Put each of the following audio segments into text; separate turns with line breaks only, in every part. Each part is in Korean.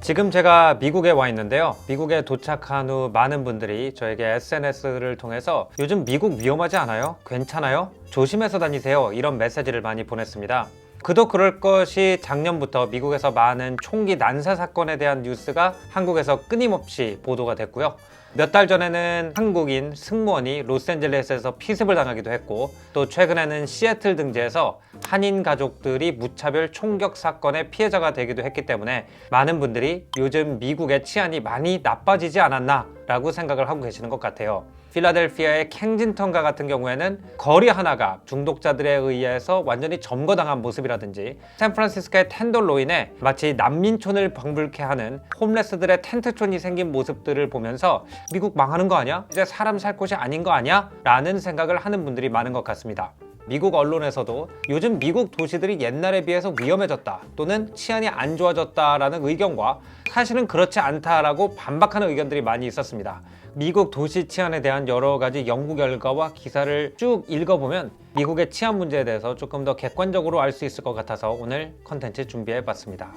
지금 제가 미국에 와 있는데요. 미국에 도착한 후 많은 분들이 저에게 SNS를 통해서 요즘 미국 위험하지 않아요? 괜찮아요? 조심해서 다니세요. 이런 메시지를 많이 보냈습니다. 그도 그럴 것이 작년부터 미국에서 많은 총기 난사 사건에 대한 뉴스가 한국에서 끊임없이 보도가 됐고요. 몇 달 전에는 한국인 승무원이 로스앤젤레스에서 피습을 당하기도 했고, 또 최근에는 시애틀 등지에서 한인 가족들이 무차별 총격 사건의 피해자가 되기도 했기 때문에 많은 분들이 요즘 미국의 치안이 많이 나빠지지 않았나 라고 생각을 하고 계시는 것 같아요. 필라델피아의 캥징턴가 같은 경우에는 거리 하나가 중독자들에 의해서 완전히 점거당한 모습이라든지, 샌프란시스코의 텐돌로인에 마치 난민촌을 방불케 하는 홈레스들의 텐트촌이 생긴 모습들을 보면서 미국 망하는 거 아니야? 이제 사람 살 곳이 아닌 거 아니야? 라는 생각을 하는 분들이 많은 것 같습니다. 미국 언론에서도 요즘 미국 도시들이 옛날에 비해서 위험해졌다, 또는 치안이 안 좋아졌다라는 의견과 사실은 그렇지 않다라고 반박하는 의견들이 많이 있었습니다. 미국 도시 치안에 대한 여러 가지 연구 결과와 기사를 쭉 읽어보면 미국의 치안 문제에 대해서 조금 더 객관적으로 알 수 있을 것 같아서 오늘 컨텐츠 준비해봤습니다.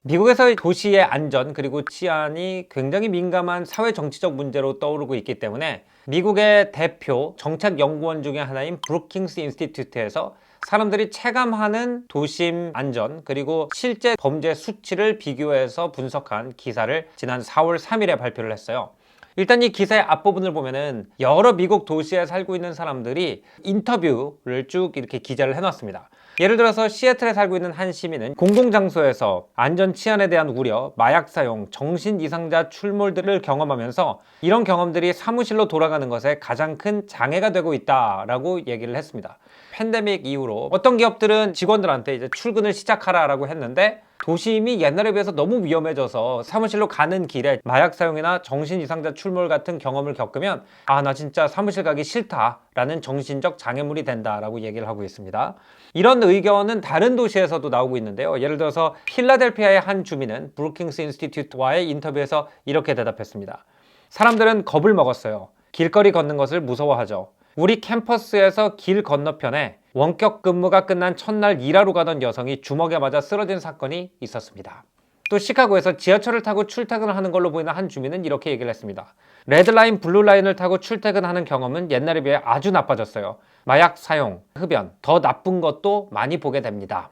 미국에서의 도시의 안전 그리고 치안이 굉장히 민감한 사회 정치적 문제로 떠오르고 있기 때문에 미국의 대표 정책연구원 중에 하나인 브루킹스 인스티튜트에서 사람들이 체감하는 도심 안전 그리고 실제 범죄 수치를 비교해서 분석한 기사를 지난 4월 3일에 발표를 했어요. 일단 이 기사의 앞부분을 보면은 여러 미국 도시에 살고 있는 사람들이 인터뷰를 쭉 이렇게 기재를 해놨습니다. 예를 들어서 시애틀에 살고 있는 한 시민은 공공장소에서 안전 치안에 대한 우려, 마약 사용, 정신 이상자 출몰들을 경험하면서 이런 경험들이 사무실로 돌아가는 것에 가장 큰 장애가 되고 있다라고 얘기를 했습니다. 팬데믹 이후로 어떤 기업들은 직원들한테 이제 출근을 시작하라라고 했는데 도심이 옛날에 비해서 너무 위험해져서 사무실로 가는 길에 마약 사용이나 정신 이상자 출몰 같은 경험을 겪으면 나 진짜 사무실 가기 싫다 라는 정신적 장애물이 된다라고 얘기를 하고 있습니다. 이런 의견은 다른 도시에서도 나오고 있는데요. 예를 들어서 필라델피아의 한 주민은 브루킹스 인스티튜트와의 인터뷰에서 이렇게 대답했습니다. 사람들은 겁을 먹었어요. 길거리 걷는 것을 무서워하죠. 우리 캠퍼스에서 길 건너편에 원격 근무가 끝난 첫날 일하러 가던 여성이 주먹에 맞아 쓰러진 사건이 있었습니다. 또 시카고에서 지하철을 타고 출퇴근을 하는 걸로 보이는 한 주민은 이렇게 얘기를 했습니다. 레드라인, 블루라인을 타고 출퇴근하는 경험은 옛날에 비해 아주 나빠졌어요. 마약 사용, 흡연, 더 나쁜 것도 많이 보게 됩니다.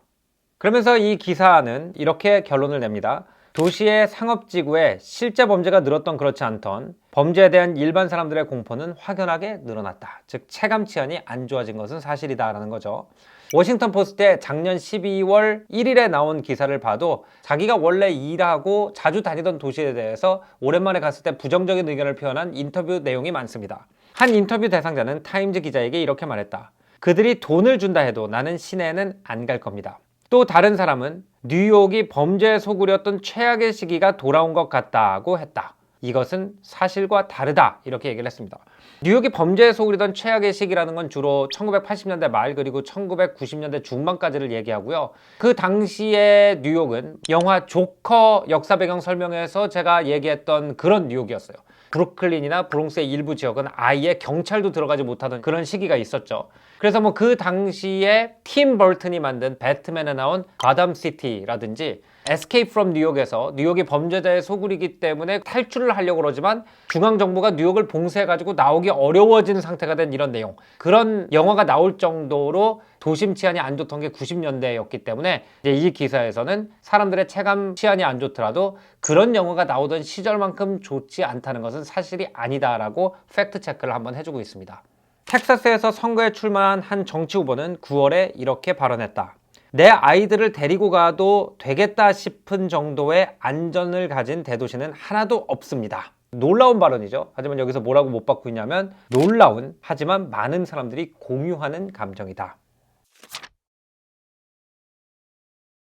그러면서 이 기사는 이렇게 결론을 냅니다. 도시의 상업지구에 실제 범죄가 늘었던 그렇지 않던 범죄에 대한 일반 사람들의 공포는 확연하게 늘어났다. 즉 체감 치안이 안 좋아진 것은 사실이다라는 거죠. 워싱턴 포스트에 작년 12월 1일에 나온 기사를 봐도 자기가 원래 일하고 자주 다니던 도시에 대해서 오랜만에 갔을 때 부정적인 의견을 표현한 인터뷰 내용이 많습니다. 한 인터뷰 대상자는 타임즈 기자에게 이렇게 말했다. 그들이 돈을 준다 해도 나는 시내에는 안 갈 겁니다. 또 다른 사람은 뉴욕이 범죄에 소굴이었던 최악의 시기가 돌아온 것 같다고 했다. 이것은 사실과 다르다 이렇게 얘기를 했습니다. 뉴욕이 범죄에 소굴이던 최악의 시기라는 건 주로 1980년대 말 그리고 1990년대 중반까지를 얘기하고요. 그 당시의 뉴욕은 영화 조커 역사 배경 설명에서 제가 얘기했던 그런 뉴욕이었어요. 브루클린이나 브롱스의 일부 지역은 아예 경찰도 들어가지 못하던 그런 시기가 있었죠. 그래서 뭐 그 당시에 팀 버튼이 만든 배트맨에 나온 가담시티라든지 Escape from 뉴욕에서 뉴욕이 범죄자의 소굴이기 때문에 탈출을 하려고 그러지만 중앙정부가 뉴욕을 봉쇄해가지고 나오기 어려워진 상태가 된 이런 내용, 그런 영화가 나올 정도로 도심 치안이 안 좋던 게 90년대였기 때문에 이제 이 기사에서는 사람들의 체감 치안이 안 좋더라도 그런 영화가 나오던 시절만큼 좋지 않다는 것은 사실이 아니다라고 팩트 체크를 한번 해주고 있습니다. 텍사스에서 선거에 출마한 한 정치 후보는 9월에 이렇게 발언했다. 내 아이들을 데리고 가도 되겠다 싶은 정도의 안전을 가진 대도시는 하나도 없습니다. 놀라운 발언이죠. 하지만 여기서 뭐라고 못 받고 있냐면 놀라운, 하지만 많은 사람들이 공유하는 감정이다.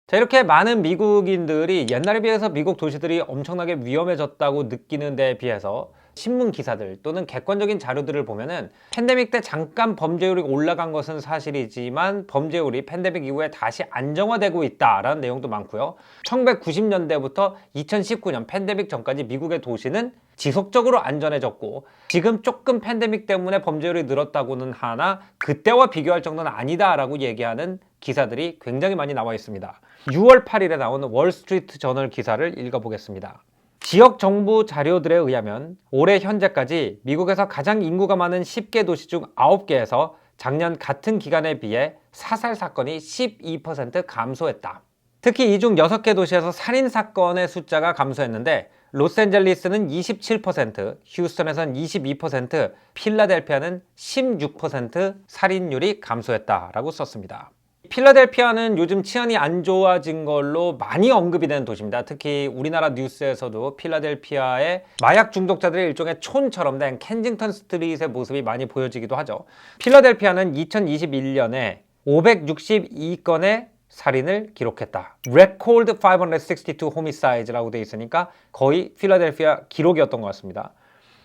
자, 이렇게 많은 미국인들이 옛날에 비해서 미국 도시들이 엄청나게 위험해졌다고 느끼는 데에 비해서 신문 기사들 또는 객관적인 자료들을 보면은 팬데믹 때 잠깐 범죄율이 올라간 것은 사실이지만 범죄율이 팬데믹 이후에 다시 안정화되고 있다라는 내용도 많고요. 1990년대부터 2019년 팬데믹 전까지 미국의 도시는 지속적으로 안전해졌고 지금 조금 팬데믹 때문에 범죄율이 늘었다고는 하나 그때와 비교할 정도는 아니다라고 얘기하는 기사들이 굉장히 많이 나와 있습니다. 6월 8일에 나온 월스트리트 저널 기사를 읽어보겠습니다. 지역 정부 자료들에 의하면 올해 현재까지 미국에서 가장 인구가 많은 10개 도시 중 9개에서 작년 같은 기간에 비해 사살 사건이 12% 감소했다. 특히 이 중 6개 도시에서 살인 사건의 숫자가 감소했는데 로스앤젤레스는 27%, 휴스턴에서는 22%, 필라델피아는 16% 살인율이 감소했다라고 썼습니다. 필라델피아는 요즘 치안이 안 좋아진 걸로 많이 언급이 되는 도시입니다. 특히 우리나라 뉴스에서도 필라델피아의 마약 중독자들의 일종의 촌처럼 된 켄징턴 스트릿의 모습이 많이 보여지기도 하죠. 필라델피아는 2021년에 562건의 살인을 기록했다. Record 562 homicide라고 되어 있으니까 거의 필라델피아 기록이었던 것 같습니다.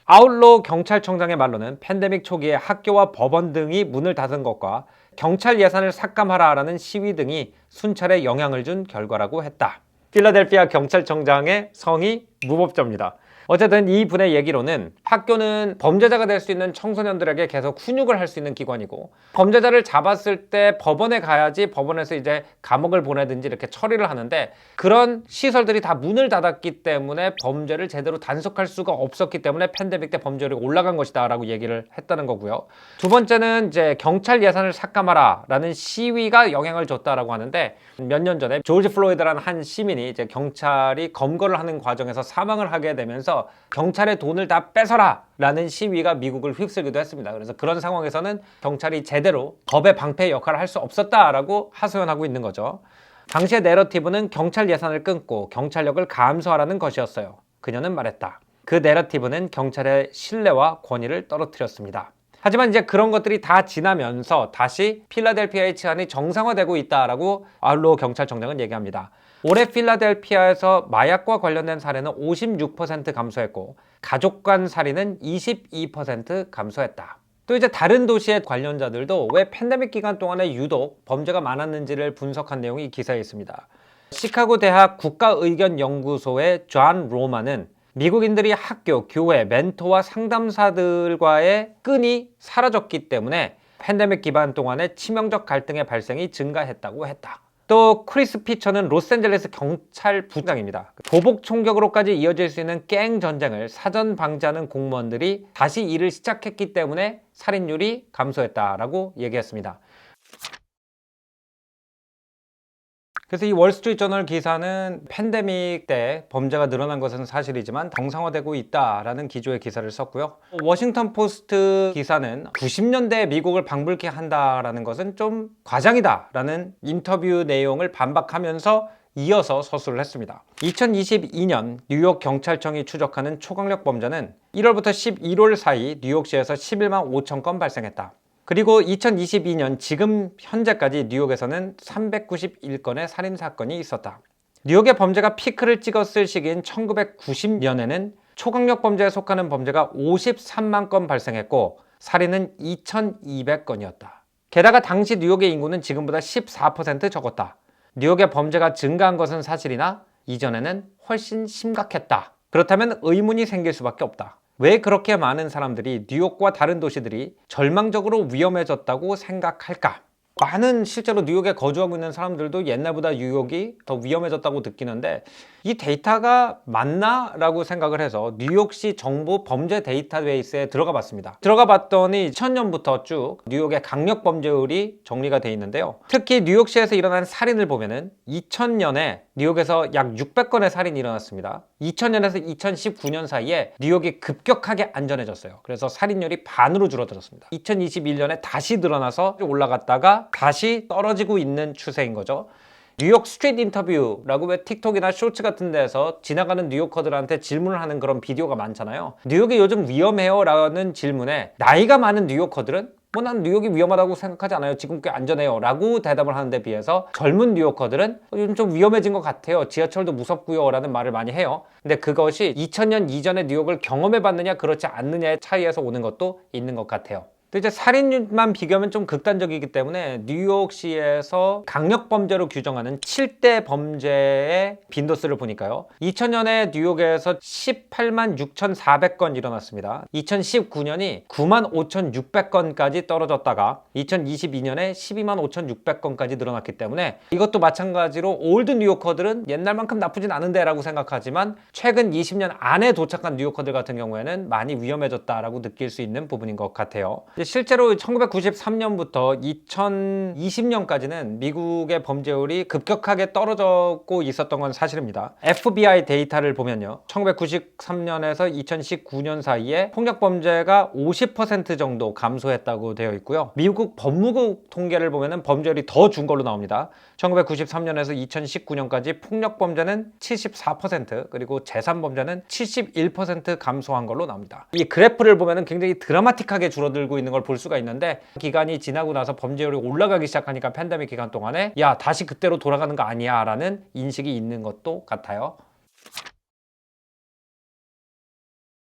아울러 경찰청장의 말로는 팬데믹 초기에 학교와 법원 등이 문을 닫은 것과 경찰 예산을 삭감하라라는 시위 등이 순찰에 영향을 준 결과라고 했다. 필라델피아 경찰청장의 성이 무법자입니다. 어쨌든 이 분의 얘기로는 학교는 범죄자가 될 수 있는 청소년들에게 계속 훈육을 할 수 있는 기관이고 범죄자를 잡았을 때 법원에 가야지 법원에서 이제 감옥을 보내든지 이렇게 처리를 하는데 그런 시설들이 다 문을 닫았기 때문에 범죄를 제대로 단속할 수가 없었기 때문에 팬데믹 때 범죄율이 올라간 것이다 라고 얘기를 했다는 거고요. 두 번째는 이제 경찰 예산을 삭감하라 라는 시위가 영향을 줬다라고 하는데 몇 년 전에 조지 플로이드라는 한 시민이 이제 경찰이 검거를 하는 과정에서 사망을 하게 되면서 경찰의 돈을 다 뺏어라 라는 시위가 미국을 휩쓸기도 했습니다. 그래서 그런 상황에서는 경찰이 제대로 법의 방패 역할을 할 수 없었다라고 하소연하고 있는 거죠. 당시의 내러티브는 경찰 예산을 끊고 경찰력을 감소하라는 것이었어요. 그녀는 말했다. 그 내러티브는 경찰의 신뢰와 권위를 떨어뜨렸습니다. 하지만 이제 그런 것들이 다 지나면서 다시 필라델피아의 치안이 정상화되고 있다라고 아울러 경찰청장은 얘기합니다. 올해 필라델피아에서 마약과 관련된 사례는 56% 감소했고 가족 간 살인은 22% 감소했다. 또 이제 다른 도시의 관련자들도 왜 팬데믹 기간 동안에 유독 범죄가 많았는지를 분석한 내용이 이 기사에 있습니다. 시카고 대학 국가의견연구소의 존 로만은 미국인들이 학교, 교회, 멘토와 상담사들과의 끈이 사라졌기 때문에 팬데믹 기간 동안에 치명적 갈등의 발생이 증가했다고 했다. 또 크리스 피처는 로스앤젤레스 경찰부장입니다. 보복 총격으로까지 이어질 수 있는 갱 전쟁을 사전 방지하는 공무원들이 다시 일을 시작했기 때문에 살인율이 감소했다라고 얘기했습니다. 그래서 이 월스트리트 저널 기사는 팬데믹 때 범죄가 늘어난 것은 사실이지만 정상화되고 있다라는 기조의 기사를 썼고요. 워싱턴 포스트 기사는 90년대에 미국을 방불케 한다라는 것은 좀 과장이다라는 인터뷰 내용을 반박하면서 이어서 서술을 했습니다. 2022년 뉴욕 경찰청이 추적하는 초강력 범죄는 1월부터 11월 사이 뉴욕시에서 11만 5천 건 발생했다. 그리고 2022년 지금 현재까지 뉴욕에서는 391건의 살인사건이 있었다. 뉴욕의 범죄가 피크를 찍었을 시기인 1990년에는 초강력 범죄에 속하는 범죄가 53만 건 발생했고 살인은 2200건이었다. 게다가 당시 뉴욕의 인구는 지금보다 14% 적었다. 뉴욕의 범죄가 증가한 것은 사실이나 이전에는 훨씬 심각했다. 그렇다면 의문이 생길 수밖에 없다. 왜 그렇게 많은 사람들이 뉴욕과 다른 도시들이 절망적으로 위험해졌다고 생각할까? 많은 실제로 뉴욕에 거주하고 있는 사람들도 옛날보다 뉴욕이 더 위험해졌다고 느끼는데 이 데이터가 맞나? 라고 생각을 해서 뉴욕시 정부 범죄 데이터베이스에 들어가 봤습니다. 들어가 봤더니 2000년부터 쭉 뉴욕의 강력 범죄율이 정리가 돼 있는데요. 특히 뉴욕시에서 일어난 살인을 보면은 2000년에 뉴욕에서 약 600건의 살인이 일어났습니다. 2000년에서 2019년 사이에 뉴욕이 급격하게 안전해졌어요. 그래서 살인율이 반으로 줄어들었습니다. 2021년에 다시 늘어나서 올라갔다가 다시 떨어지고 있는 추세인 거죠. 뉴욕 스트리트 인터뷰라고 왜 틱톡이나 쇼츠 같은 데서 지나가는 뉴요커들한테 질문을 하는 그런 비디오가 많잖아요. 뉴욕이 요즘 위험해요? 라는 질문에 나이가 많은 뉴요커들은 난 뉴욕이 위험하다고 생각하지 않아요. 지금 꽤 안전해요. 라고 대답을 하는데 비해서 젊은 뉴요커들은 요즘 좀 위험해진 것 같아요. 지하철도 무섭고요. 라는 말을 많이 해요. 근데 그것이 2000년 이전의 뉴욕을 경험해 봤느냐 그렇지 않느냐의 차이에서 오는 것도 있는 것 같아요. 또 이제 살인만 비교하면 좀 극단적이기 때문에 뉴욕시에서 강력범죄로 규정하는 7대 범죄의 빈도수를 보니까요. 2000년에 뉴욕에서 18만 6,400건 일어났습니다. 2019년이 9만 5,600건까지 떨어졌다가 2022년에 12만 5,600건까지 늘어났기 때문에 이것도 마찬가지로 올드 뉴요커들은 옛날만큼 나쁘진 않은데 라고 생각하지만 최근 20년 안에 도착한 뉴요커들 같은 경우에는 많이 위험해졌다라고 느낄 수 있는 부분인 것 같아요. 실제로 1993년부터 2020년까지는 미국의 범죄율이 급격하게 떨어졌고 있었던 건 사실입니다. FBI 데이터를 보면요. 1993년에서 2019년 사이에 폭력범죄가 50% 정도 감소했다고 되어 있고요. 미국 법무국 통계를 보면 범죄율이 더 준 걸로 나옵니다. 1993년에서 2019년까지 폭력범죄는 74% 그리고 재산범죄는 71% 감소한 걸로 나옵니다. 이 그래프를 보면 굉장히 드라마틱하게 줄어들고 있는 걸 볼 수가 있는데 기간이 지나고 나서 범죄율이 올라가기 시작하니까 팬데믹 기간 동안에 야 다시 그때로 돌아가는 거 아니야 라는 인식이 있는 것도 같아요.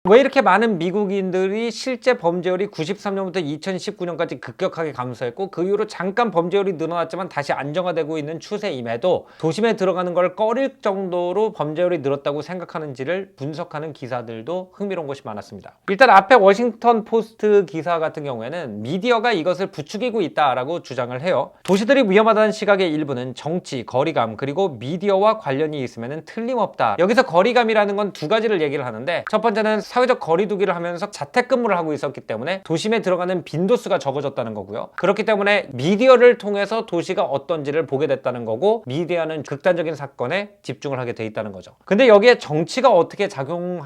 왜 이렇게 많은 미국인들이 실제 범죄율이 93년부터 2019년까지 급격하게 감소했고 그 이후로 잠깐 범죄율이 늘어났지만 다시 안정화되고 있는 추세임에도 도심에 들어가는 걸 꺼릴 정도로 범죄율이 늘었다고 생각하는지를 분석하는 기사들도 흥미로운 것이 많았습니다. 일단 앞에 워싱턴 포스트 기사 같은 경우에는 미디어가 이것을 부추기고 있다라고 주장을 해요. 도시들이 위험하다는 시각의 일부는 정치, 거리감 그리고 미디어와 관련이 있으면 틀림없다. 여기서 거리감이라는 건 두 가지를 얘기를 하는데 첫 번째는 사회적 거리두기를 하면서 자택근무를 하고 있었기 때문에 도심에 들어가는 빈도수가 적어졌다는 거고요. 그렇기 때문에 미디어를 통해서 도시가 어떤지를 보게 됐다는 거고 미디어는 극단적인 사건에 집중을 하게 돼 있다는 거죠. 근데 여기에 정치가 어떻게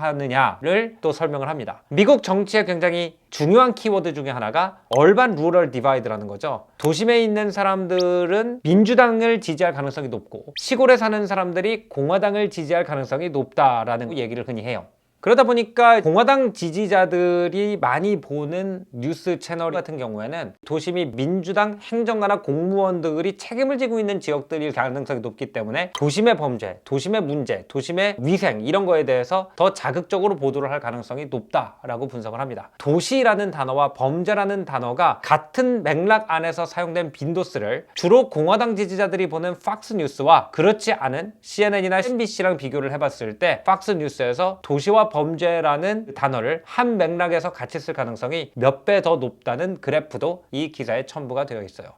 작용하느냐를 또 설명을 합니다. 미국 정치의 굉장히 중요한 키워드 중에 하나가 얼반 루럴 디바이드라는 거죠. 도심에 있는 사람들은 민주당을 지지할 가능성이 높고 시골에 사는 사람들이 공화당을 지지할 가능성이 높다라는 얘기를 흔히 해요. 그러다 보니까 공화당 지지자들이 많이 보는 뉴스 채널 같은 경우에는 도심이 민주당 행정가나 공무원들이 책임을 지고 있는 지역들일 가능성이 높기 때문에 도심의 범죄, 도심의 문제, 도심의 위생 이런 거에 대해서 더 자극적으로 보도를 할 가능성이 높다라고 분석을 합니다. 도시라는 단어와 범죄라는 단어가 같은 맥락 안에서 사용된 빈도수를 주로 공화당 지지자들이 보는 팍스 뉴스와 그렇지 않은 CNN이나 MBC랑 비교를 해봤을 때 팍스 뉴스에서 도시와 범죄라는 단어를 한 맥락에서 같이 쓸 가능성이 몇 배 더 높다는 그래프도 이 기사에 첨부가 되어 있어요.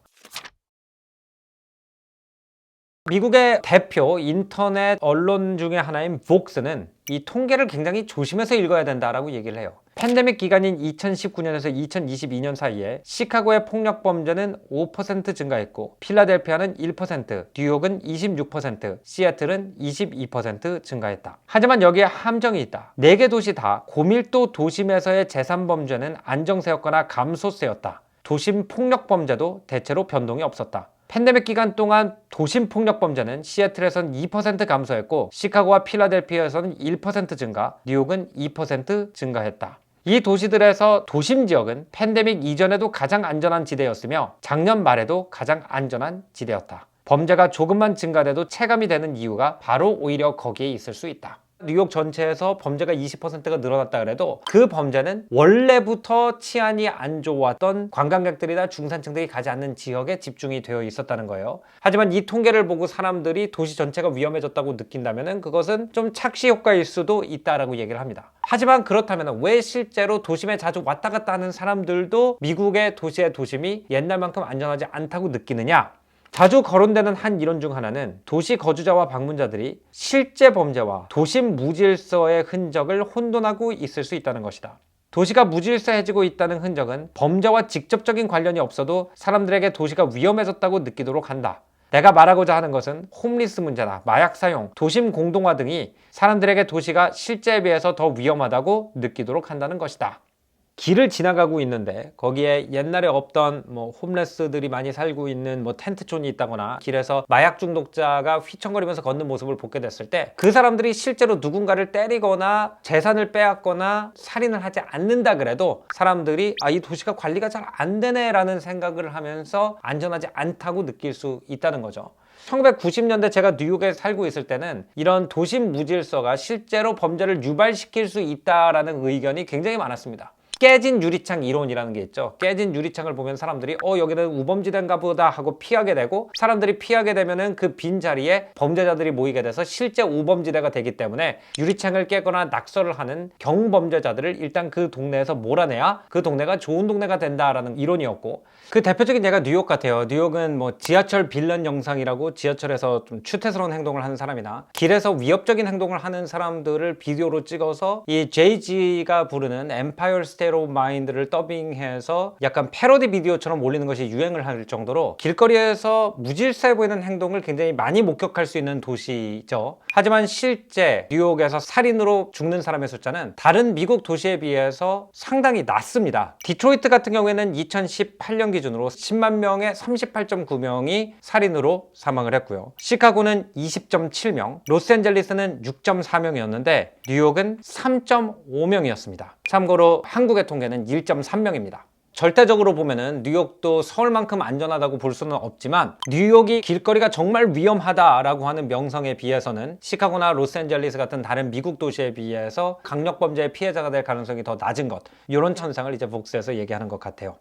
미국의 대표 인터넷 언론 중에 하나인 Vox는 이 통계를 굉장히 조심해서 읽어야 된다라고 얘기를 해요. 팬데믹 기간인 2019년에서 2022년 사이에 시카고의 폭력 범죄는 5% 증가했고 필라델피아는 1%, 뉴욕은 26%, 시애틀은 22% 증가했다. 하지만 여기에 함정이 있다. 4개 도시 다 고밀도 도심에서의 재산 범죄는 안정세였거나 감소세였다. 도심 폭력 범죄도 대체로 변동이 없었다. 팬데믹 기간 동안 도심 폭력 범죄는 시애틀에선 2% 감소했고 시카고와 필라델피아에서는 1% 증가, 뉴욕은 2% 증가했다. 이 도시들에서 도심 지역은 팬데믹 이전에도 가장 안전한 지대였으며 작년 말에도 가장 안전한 지대였다. 범죄가 조금만 증가돼도 체감이 되는 이유가 바로 오히려 거기에 있을 수 있다. 뉴욕 전체에서 범죄가 20%가 늘어났다 그래도 그 범죄는 원래부터 치안이 안 좋았던 관광객들이나 중산층들이 가지 않는 지역에 집중이 되어 있었다는 거예요. 하지만 이 통계를 보고 사람들이 도시 전체가 위험해졌다고 느낀다면 그것은 좀 착시 효과일 수도 있다라고 얘기를 합니다. 하지만 그렇다면 왜 실제로 도심에 자주 왔다 갔다 하는 사람들도 미국의 도시의 도심이 옛날만큼 안전하지 않다고 느끼느냐? 자주 거론되는 한 이론 중 하나는 도시 거주자와 방문자들이 실제 범죄와 도심 무질서의 흔적을 혼돈하고 있을 수 있다는 것이다. 도시가 무질서해지고 있다는 흔적은 범죄와 직접적인 관련이 없어도 사람들에게 도시가 위험해졌다고 느끼도록 한다. 내가 말하고자 하는 것은 홈리스 문제나 마약 사용, 도심 공동화 등이 사람들에게 도시가 실제에 비해서 더 위험하다고 느끼도록 한다는 것이다. 길을 지나가고 있는데 거기에 옛날에 없던 홈레스들이 많이 살고 있는 텐트촌이 있다거나 길에서 마약 중독자가 휘청거리면서 걷는 모습을 보게 됐을 때 그 사람들이 실제로 누군가를 때리거나 재산을 빼앗거나 살인을 하지 않는다 그래도 사람들이 이 도시가 관리가 잘 안 되네 라는 생각을 하면서 안전하지 않다고 느낄 수 있다는 거죠. 1990년대 제가 뉴욕에 살고 있을 때는 이런 도심 무질서가 실제로 범죄를 유발시킬 수 있다라는 의견이 굉장히 많았습니다. 깨진 유리창 이론이라는 게 있죠. 깨진 유리창을 보면 사람들이 여기는 우범지대인가 보다 하고 피하게 되고, 사람들이 피하게 되면은 그 빈자리에 범죄자들이 모이게 돼서 실제 우범지대가 되기 때문에 유리창을 깨거나 낙서를 하는 경범죄자들을 일단 그 동네에서 몰아내야 그 동네가 좋은 동네가 된다라는 이론이었고, 그 대표적인 예가 뉴욕 같아요. 뉴욕은 뭐 지하철 빌런 영상이라고, 지하철에서 좀 추태스러운 행동을 하는 사람이나 길에서 위협적인 행동을 하는 사람들을 비디오로 찍어서 이 제이지가 부르는 Empire State of Mind를 더빙해서 약간 패러디 비디오처럼 올리는 것이 유행을 할 정도로 길거리에서 무질서해 보이는 행동을 굉장히 많이 목격할 수 있는 도시죠. 하지만 실제 뉴욕에서 살인으로 죽는 사람의 숫자는 다른 미국 도시에 비해서 상당히 낮습니다. 디트로이트 같은 경우에는 2018년 기준으로 10만 명의 38.9명이 살인으로 사망을 했고요. 시카고는 20.7명, 로스앤젤레스는 6.4명이었는데 뉴욕은 3.5명이었습니다. 참고로 한국의 통계는 1.3명입니다. 절대적으로 보면은 뉴욕도 서울만큼 안전하다고 볼 수는 없지만, 뉴욕이 길거리가 정말 위험하다라고 하는 명성에 비해서는 시카고나 로스앤젤레스 같은 다른 미국 도시에 비해서 강력범죄의 피해자가 될 가능성이 더 낮은 것, 이런 천상을 이제 복스에서 얘기하는 것 같아요.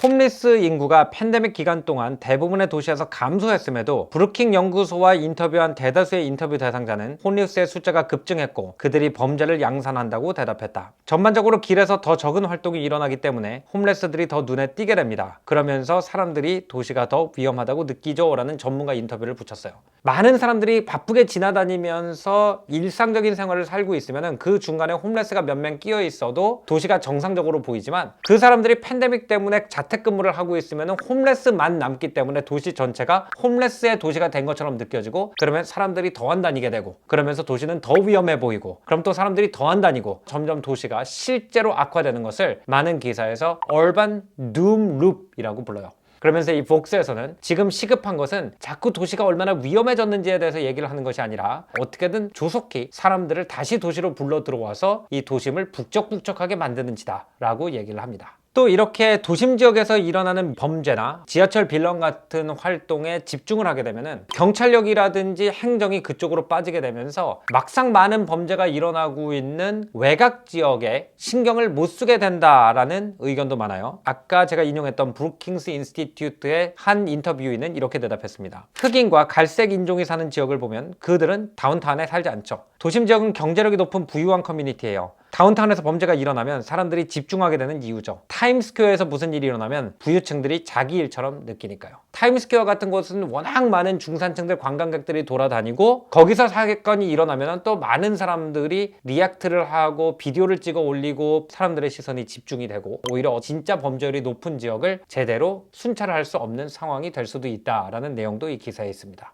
홈리스 인구가 팬데믹 기간 동안 대부분의 도시에서 감소했음에도 브루킹 연구소와 인터뷰한 대다수의 인터뷰 대상자는 홈리스의 숫자가 급증했고 그들이 범죄를 양산한다고 대답했다. 전반적으로 길에서 더 적은 활동이 일어나기 때문에 홈레스들이 더 눈에 띄게 됩니다. 그러면서 사람들이 도시가 더 위험하다고 느끼죠 라는 전문가 인터뷰를 붙였어요. 많은 사람들이 바쁘게 지나다니면서 일상적인 생활을 살고 있으면 그 중간에 홈레스가 몇 명 끼어 있어도 도시가 정상적으로 보이지만, 그 사람들이 팬데믹 때문에 자택근무를 하고 있으면 홈레스만 남기 때문에 도시 전체가 홈레스의 도시가 된 것처럼 느껴지고, 그러면 사람들이 더 안 다니게 되고, 그러면서 도시는 더 위험해 보이고, 그럼 또 사람들이 더 안 다니고, 점점 도시가 실제로 악화되는 것을 많은 기사에서 Urban Doom Loop이라고 불러요. 그러면서 이 복스에서는 지금 시급한 것은 자꾸 도시가 얼마나 위험해졌는지에 대해서 얘기를 하는 것이 아니라 어떻게든 조속히 사람들을 다시 도시로 불러 들어와서 이 도심을 북적북적하게 만드는지다 라고 얘기를 합니다. 또 이렇게 도심 지역에서 일어나는 범죄나 지하철 빌런 같은 활동에 집중을 하게 되면은 경찰력이라든지 행정이 그쪽으로 빠지게 되면서 막상 많은 범죄가 일어나고 있는 외곽 지역에 신경을 못 쓰게 된다라는 의견도 많아요. 아까 제가 인용했던 브루킹스 인스티튜트의 한 인터뷰인은 이렇게 대답했습니다. 흑인과 갈색 인종이 사는 지역을 보면 그들은 다운타운에 살지 않죠. 도심 지역은 경제력이 높은 부유한 커뮤니티예요. 다운타운에서 범죄가 일어나면 사람들이 집중하게 되는 이유죠. 타임스퀘어에서 무슨 일이 일어나면 부유층들이 자기 일처럼 느끼니까요. 타임스퀘어 같은 곳은 워낙 많은 중산층들, 관광객들이 돌아다니고, 거기서 사건이 일어나면 또 많은 사람들이 리액트를 하고 비디오를 찍어 올리고 사람들의 시선이 집중이 되고, 오히려 진짜 범죄율이 높은 지역을 제대로 순찰을 할 수 없는 상황이 될 수도 있다라는 내용도 이 기사에 있습니다.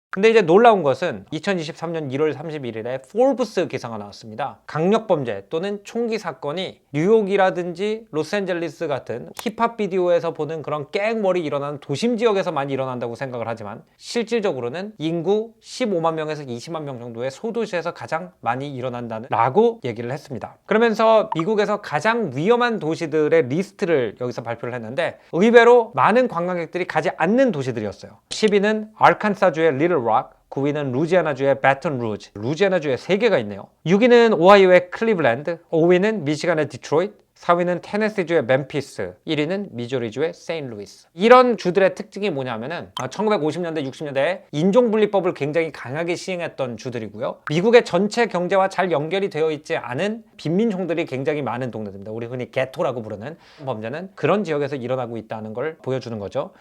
근데 이제 놀라운 것은 2023년 1월 31일에 포브스 기사가 나왔습니다. 강력범죄 또는 총기 사건이 뉴욕이라든지 로스앤젤레스 같은 힙합 비디오에서 보는 그런 깽월이 일어나는 도심 지역에서 많이 일어난다고 생각을 하지만, 실질적으로는 인구 15만 명에서 20만 명 정도의 소도시에서 가장 많이 일어난다라고 얘기를 했습니다. 그러면서 미국에서 가장 위험한 도시들의 리스트를 여기서 발표를 했는데, 의외로 많은 관광객들이 가지 않는 도시들이었어요. 10위는 아르칸사주의 리틀 락, 9위는 루지애나주의 배턴 루즈, 루지애나주에 3개가 있네요. 6위는 오하이오의 클리블랜드, 5위는 미시간의 디트로이트, 4위는 테네시주의 멤피스, 1위는 미주리주의 세인트루이스. 이런 주들의 특징이 뭐냐면은 1950년대, 60년대에 인종분리법을 굉장히 강하게 시행했던 주들이고요. 미국의 전체 경제와 잘 연결이 되어 있지 않은 빈민촌들이 굉장히 많은 동네들입니다. 우리 흔히 게토라고 부르는 범죄는 그런 지역에서 일어나고 있다는 걸 보여주는 거죠.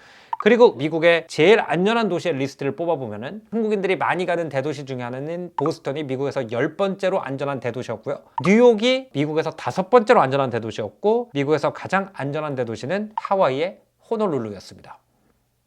그리고 미국의 제일 안전한 도시의 리스트를 뽑아보면은 한국인들이 많이 가는 대도시 중에 하나는 보스턴이 미국에서 10번째로 안전한 대도시였고요. 뉴욕이 미국에서 5번째로 안전한 대도시였고, 미국에서 가장 안전한 대도시는 하와이의 호놀룰루였습니다.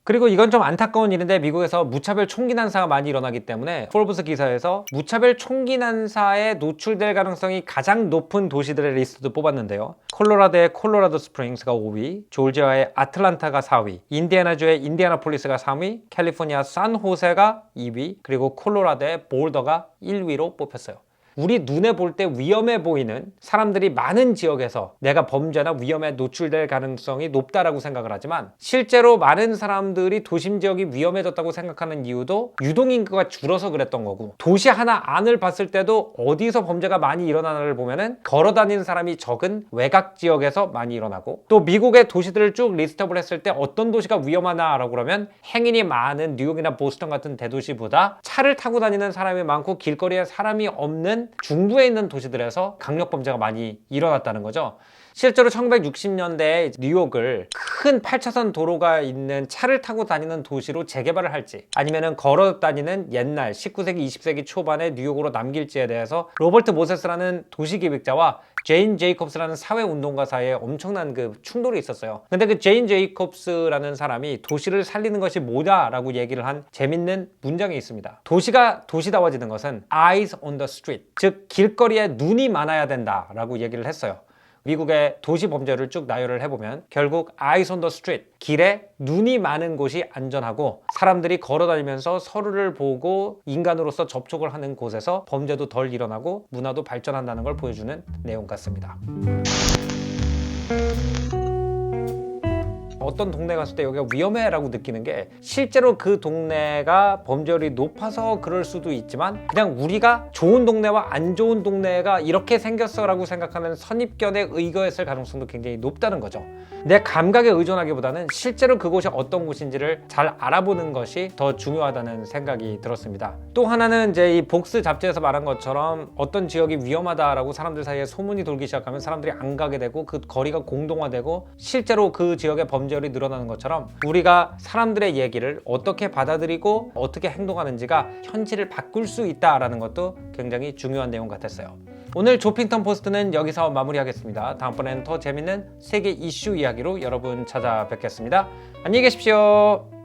그리고 이건 좀 안타까운 일인데, 미국에서 무차별 총기 난사가 많이 일어나기 때문에 포브스 기사에서 무차별 총기 난사에 노출될 가능성이 가장 높은 도시들의 리스트도 뽑았는데요. 콜로라도의 콜로라도 스프링스가 5위, 조지아의 아틀란타가 4위, 인디애나주의 인디애나폴리스가 3위, 캘리포니아 산호세가 2위, 그리고 콜로라도의 볼더가 1위로 뽑혔어요. 우리 눈에 볼 때 위험해 보이는 사람들이 많은 지역에서 내가 범죄나 위험에 노출될 가능성이 높다라고 생각을 하지만 실제로 많은 사람들이 도심 지역이 위험해졌다고 생각하는 이유도 유동인구가 줄어서 그랬던 거고, 도시 하나 안을 봤을 때도 어디서 범죄가 많이 일어나는를 보면은 걸어다니는 사람이 적은 외곽 지역에서 많이 일어나고, 또 미국의 도시들을 쭉 리스트업을 했을 때 어떤 도시가 위험하나라고 그러면 행인이 많은 뉴욕이나 보스턴 같은 대도시보다 차를 타고 다니는 사람이 많고 길거리에 사람이 없는 중부에 있는 도시들에서 강력범죄가 많이 일어났다는 거죠. 실제로 1960년대에 뉴욕을 큰 8차선 도로가 있는 차를 타고 다니는 도시로 재개발을 할지, 아니면은 걸어 다니는 옛날 19세기, 20세기 초반의 뉴욕으로 남길지에 대해서 로버트 모세스라는 도시기획자와 제인 제이콥스라는 사회운동가 사이에 엄청난 그 충돌이 있었어요. 근데 그 제인 제이콥스라는 사람이 도시를 살리는 것이 뭐냐라고 얘기를 한 재밌는 문장이 있습니다. 도시가 도시다워지는 것은 eyes on the street, 즉 길거리에 눈이 많아야 된다라고 얘기를 했어요. 미국의 도시 범죄를 쭉 나열을 해보면 결국 eyes on the street, 길에 눈이 많은 곳이 안전하고 사람들이 걸어다니면서 서로를 보고 인간으로서 접촉을 하는 곳에서 범죄도 덜 일어나고 문화도 발전한다는 걸 보여주는 내용 같습니다. 어떤 동네 갔을 때 여기가 위험해 라고 느끼는 게 실제로 그 동네가 범죄율이 높아서 그럴 수도 있지만 그냥 우리가 좋은 동네와 안 좋은 동네가 이렇게 생겼어 라고 생각하는 선입견에 의거했을 가능성도 굉장히 높다는 거죠. 내 감각에 의존하기보다는 실제로 그곳이 어떤 곳인지를 잘 알아보는 것이 더 중요하다는 생각이 들었습니다. 또 하나는 이제 이 복스 잡지에서 말한 것처럼 어떤 지역이 위험하다라고 사람들 사이에 소문이 돌기 시작하면 사람들이 안 가게 되고 그 거리가 공동화되고 실제로 그 지역의 범죄율이 늘어나는 것처럼 우리가 사람들의 얘기를 어떻게 받아들이고 어떻게 행동하는지가 현실을 바꿀 수 있다라는 것도 굉장히 중요한 내용 같았어요. 오늘 조핑턴 포스트는 여기서 마무리하겠습니다. 다음번에는 더 재밌는 세계 이슈 이야기로 여러분 찾아뵙겠습니다. 안녕히 계십시오.